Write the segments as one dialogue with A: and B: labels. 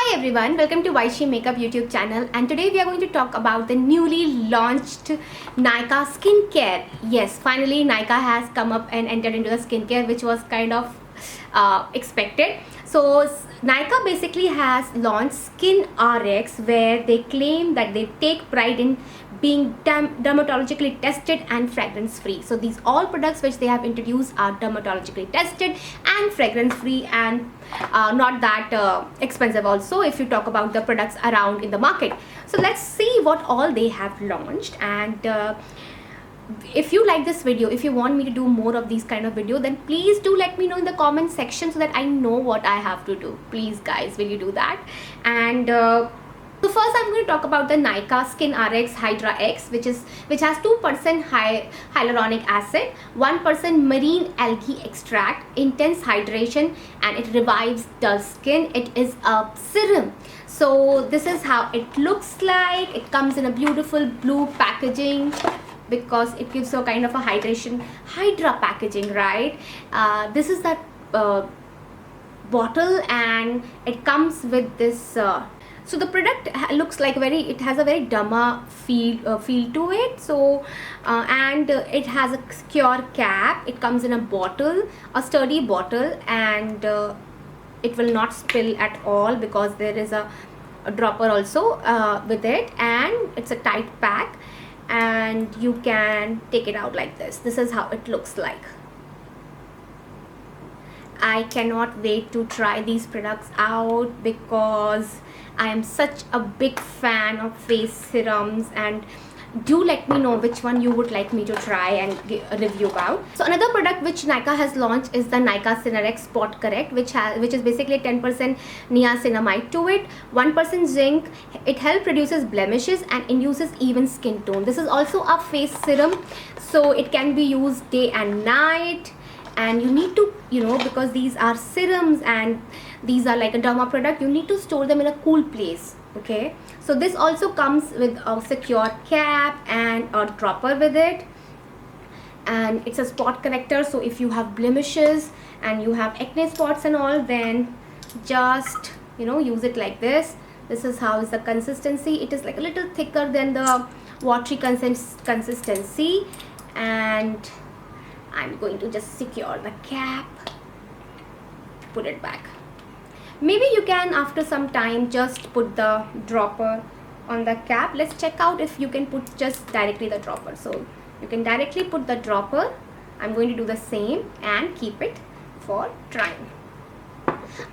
A: Hi everyone, welcome to Vaishi Makeup YouTube channel, and today we are going to talk about the newly launched Nykaa skincare. Yes, finally Nykaa has come up and entered into the skincare, which was kind of expected. So Nykaa basically has launched Skin RX, where they claim that they take pride in being dermatologically tested and fragrance free. So these all products which they have introduced are dermatologically tested and fragrance free, and not that expensive also if you talk about the products around in the market. So let's see what all they have launched, and if you like this video, if you want me to do more of these kind of video, then please do let me know in the comment section so that I know what I have to do. Please guys, will you do that? And so first I'm going to talk about the Nykaa Skin RX Hydra X, which has 2% hyaluronic acid, 1% marine algae extract, intense hydration, and it revives dull skin. It is a serum. So this is how it looks like. It comes in a beautiful blue packaging because it gives a kind of a Hydra packaging, right? This is that bottle, and it comes with this so the product looks like it has a very derma feel to it. So and it has a secure cap. It comes in a bottle, a sturdy bottle, and it will not spill at all because there is a dropper also with it, and it's a tight pack, and you can take it out like this. This is how it looks like. I cannot wait to try these products out because I am such a big fan of face serums, and do let me know which one you would like me to try and give a review about. So another product which Nykaa has launched is the Nykaa Synerx Spot Correct, which is basically 10% niacinamide to it, 1% zinc. It helps reduces blemishes and induces even skin tone. This is also a face serum, so it can be used day and night. And you need to, because these are serums and these are like a derma product, you need to store them in a cool place. Okay, so this also comes with a secure cap and a dropper with it, and it's a spot corrector. So if you have blemishes and you have acne spots and all, then just use it like this. This is how is the consistency. It is like a little thicker than the watery consistency, and I'm going to just secure the cap, put it back. Maybe you can after some time just put the dropper on the cap. Let's check out if you can put just directly the dropper. So you can directly put the dropper. I'm going to do the same and keep it for trying.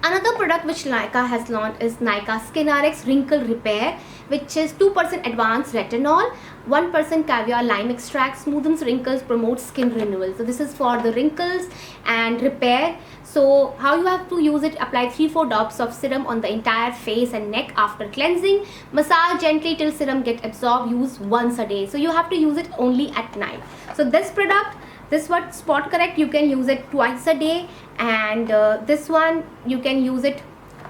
A: Another product which Nykaa has launched is Nykaa Skin RX Wrinkle Repair, which is 2% advanced retinol, 1% caviar lime extract, smoothens wrinkles, promotes skin renewal. So this is for the wrinkles and repair. So how you have to use it: apply 3-4 drops of serum on the entire face and neck after cleansing. Massage gently till serum get absorbed. Use once a day. So you have to use it only at night. So this product, this one Spot Correct, you can use it twice a day, and this one you can use it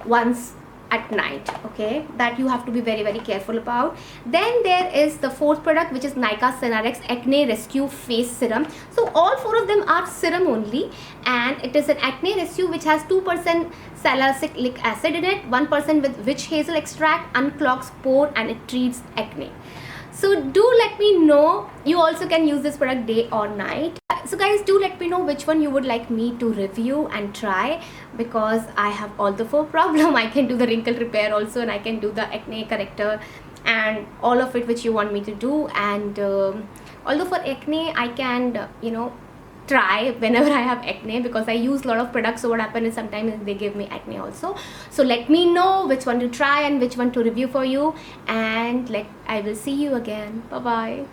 A: once at night. Okay, that you have to be very, very careful about. Then there is the fourth product, which is Nykaa Synerx Acne Rescue Face Serum. So all four of them are serum only, and it is an acne rescue which has 2% salicylic acid in it, 1% with witch hazel extract, unclogs pore, and it treats acne. So do let me know. You also can use this product day or night. So guys, do let me know which one you would like me to review and try, because I have all the 4 problem. I can do the wrinkle repair also, and I can do the acne corrector, and all of it which you want me to do. And although for acne I can try whenever I have acne, because I use a lot of products. So what happens is sometimes they give me acne also. So let me know which one to try and which one to review for you, and I will see you again. Bye bye.